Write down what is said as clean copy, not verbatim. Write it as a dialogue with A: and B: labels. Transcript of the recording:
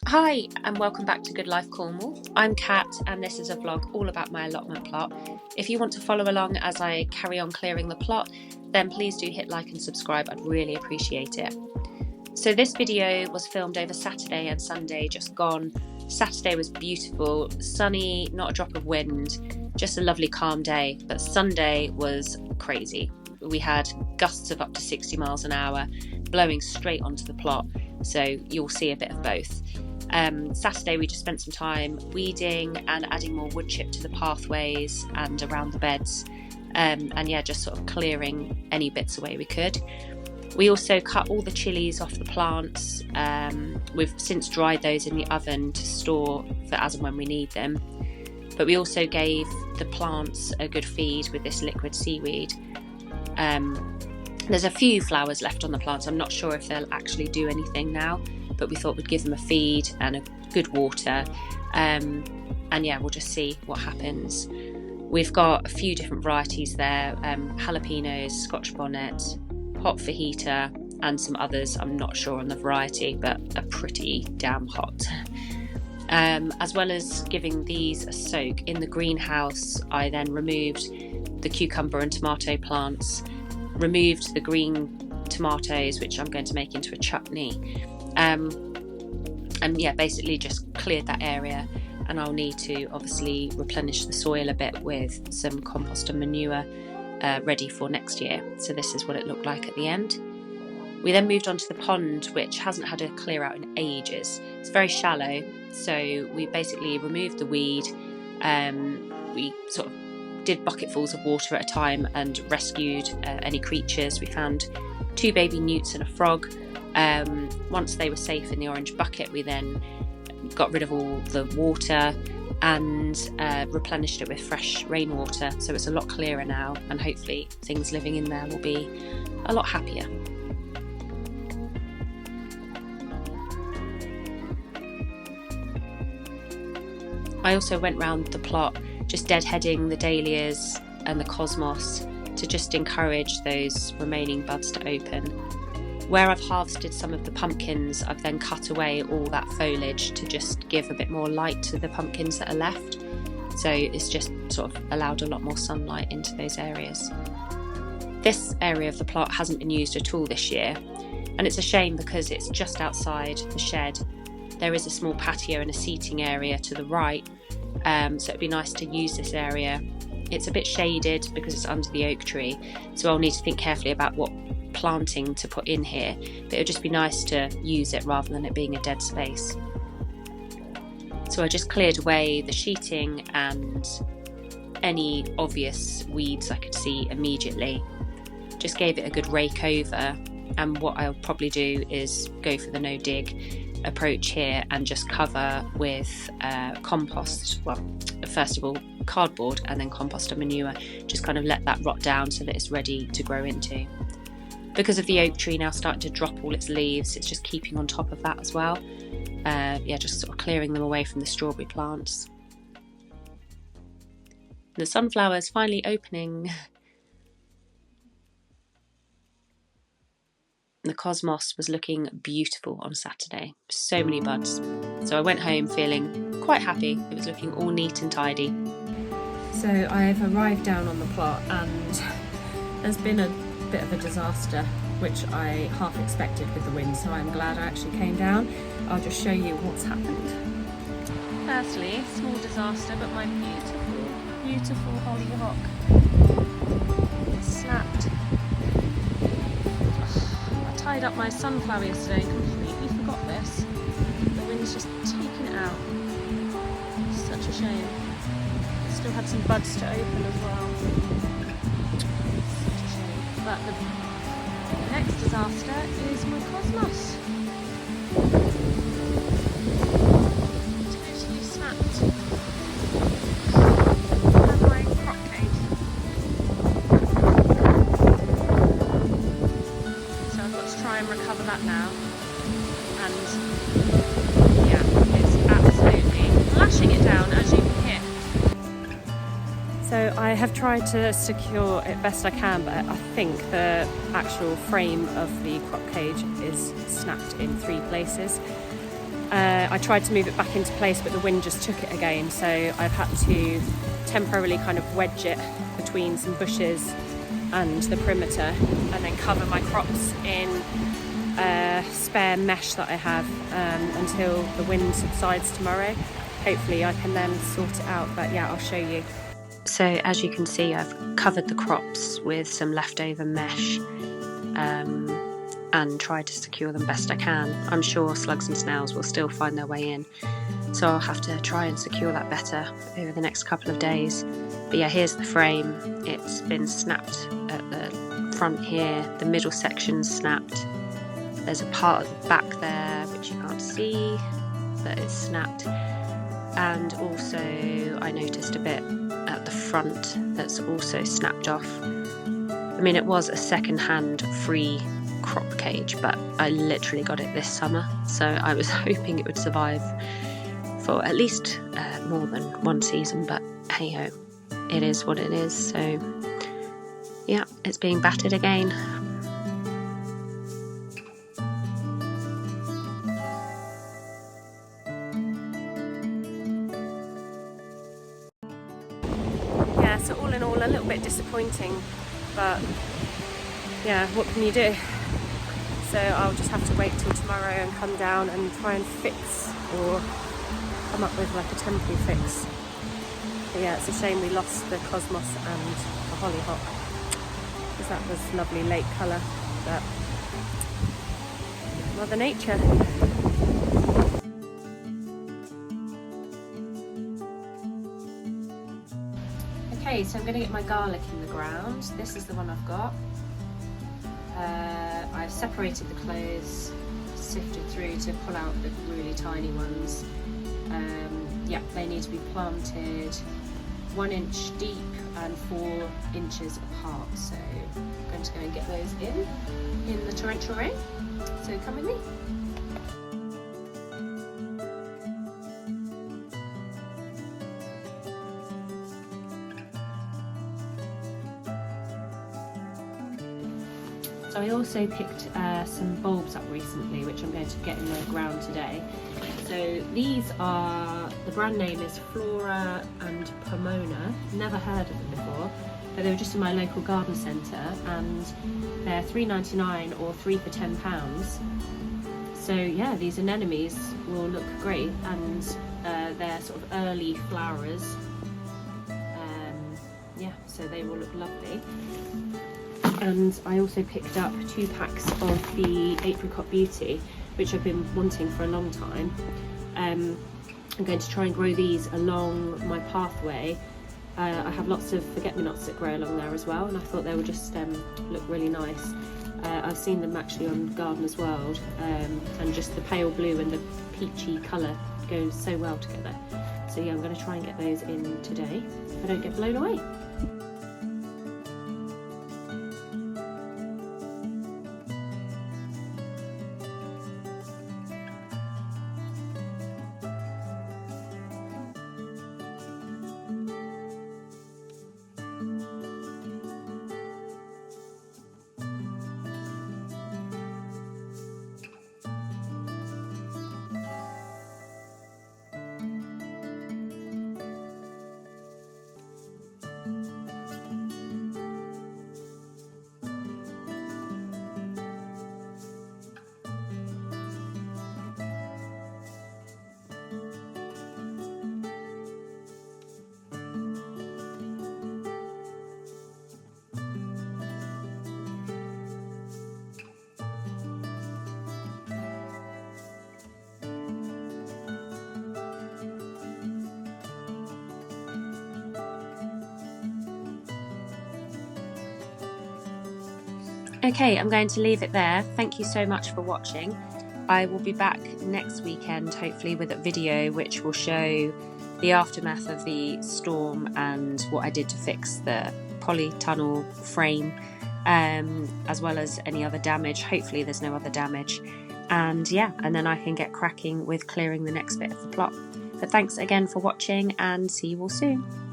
A: Hi and welcome back to Good Life Cornwall. I'm Kat and this is a vlog all about my allotment plot. If you want to follow along as I carry on clearing the plot, then please do hit like and subscribe, I'd really appreciate it. So this video was filmed over Saturday and Sunday just gone. Saturday was beautiful, sunny, not a drop of wind, just a lovely calm day, but Sunday was crazy. We had gusts of up to 60 miles an hour blowing straight onto the plot, so you'll see a bit of both. Saturday we just spent some time weeding and adding more wood chip to the pathways and around the beds, and yeah, just sort of clearing any bits away we could. We also cut all the chilies off the plants. We've since dried those in the oven to store for as and when we need them, but we also gave the plants a good feed with this liquid seaweed. There's a few flowers left on the plants. I'm not sure if they'll actually do anything now, but we thought we'd give them a feed and a good water, and yeah, we'll just see what happens. We've got a few different varieties there, jalapenos, Scotch bonnet, hot fajita, and some others. I'm not sure on the variety, but are pretty damn hot. As well as giving these a soak in the greenhouse, I then removed the cucumber and tomato plants, removed the green tomatoes, which I'm going to make into a chutney, and yeah, basically just cleared that area. And I'll need to obviously replenish the soil a bit with some compost and manure, ready for next year. So this is what it looked like at the end. We then moved on to the pond, which hasn't had a clear out in ages. It's very shallow, so we basically removed the weed. We sort of did bucketfuls of water at a time and rescued any creatures. We found 2 baby newts and a frog. Once they were safe in the orange bucket, we then got rid of all the water and replenished it with fresh rainwater, so it's a lot clearer now, and hopefully things living in there will be a lot happier. I also went round the plot just deadheading the dahlias and the cosmos to just encourage those remaining buds to open. Where I've harvested some of the pumpkins, I've then cut away all that foliage to just give a bit more light to the pumpkins that are left. So it's just sort of allowed a lot more sunlight into those areas. This area of the plot hasn't been used at all this year, and it's a shame because it's just outside the shed. There is a small patio and a seating area to the right, so it'd be nice to use this area. It's a bit shaded because it's under the oak tree, so I'll need to think carefully about what planting to put in here, but it would just be nice to use it rather than it being a dead space. So I just cleared away the sheeting and any obvious weeds I could see immediately. Just gave it a good rake over, and what I'll probably do is go for the no dig approach here and just cover with compost. Well, first of all cardboard and then compost and manure, just kind of let that rot down so that it's ready to grow into. Because of the oak tree now starting to drop all its leaves, it's just keeping on top of that as well. Yeah, just sort of clearing them away from the strawberry plants. The sunflowers finally opening. The cosmos was looking beautiful on Saturday, so many buds. So I went home feeling quite happy. It was looking all neat and tidy. So I've arrived down on the plot and there's been a bit of a disaster, which I half expected with the wind, so I'm glad I actually came down. I'll just show you what's happened. Firstly, small disaster, but my beautiful hollyhock snapped. I tied up my sunflower yesterday and completely forgot this. The wind's just taken it out. It's such a shame. I still had some buds to open as well. But the next disaster is my cosmos. Totally snapped. And my crop cage. So I've got to try and recover that now. And yeah, it's absolutely lashing it down, as you can hear. So I have tried to secure it best I can, but I think the actual frame of the crop cage is snapped in 3 places.
B: I tried to move it back into place, but the wind just took it again, so I've had to temporarily kind of wedge it between some bushes and the perimeter, and then cover my crops in spare mesh that I have until the wind subsides tomorrow. Hopefully I can then sort it out, but yeah, I'll show you.
A: So as you can see, I've covered the crops with some leftover mesh and tried to secure them best I can. I'm sure slugs and snails will still find their way in, so I'll have to try and secure that better over the next couple of days. But yeah, here's the frame. It's been snapped at the front here, the middle section's snapped. There's a part at the back there which you can't see that is snapped, and also I noticed a bit at the front that's also snapped off. I mean, it was a second-hand free crop cage, but I literally got it this summer, so I was hoping it would survive for at least more than one season, but hey ho, it is what it is. So yeah, it's being battered again.
B: Yeah, so all in all, a little bit disappointing, but yeah, what can you do? So I'll just have to wait till tomorrow and come down and try and fix, or come up with like a temporary fix. But yeah, it's a shame we lost the cosmos and the hollyhock, because that was lovely late colour, but Mother Nature. Okay, so I'm going to get my garlic in the ground. This is the one I've got. I've separated the clothes, sifted through to pull out the really tiny ones. Yeah, they need to be planted 1 inch deep and 4 inches apart. So I'm going to go and get those in the torrential rain. So come with me. So I also picked some bulbs up recently, which I'm going to get in the ground today. So these are, the brand name is Flora and Pomona. Never heard of them before, but they were just in my local garden centre, and they're $3.99 or 3 for £10. So yeah, these anemones will look great, and they're sort of early flowers. Yeah, so they will look lovely. And I also picked up 2 packs of the Apricot Beauty, which I've been wanting for a long time. I'm going to try and grow these along my pathway. I have lots of forget-me-nots that grow along there as well, and I thought they would just look really nice. I've seen them actually on Gardener's World, and just the pale blue and the peachy colour go so well together. So yeah, I'm going to try and get those in today if I don't get blown away.
A: Okay, I'm going to leave it there. Thank you so much for watching. I will be back next weekend, hopefully with a video which will show the aftermath of the storm and what I did to fix the polytunnel frame, as well as any other damage. Hopefully there's no other damage. And yeah, and then I can get cracking with clearing the next bit of the plot. But thanks again for watching, and see you all soon.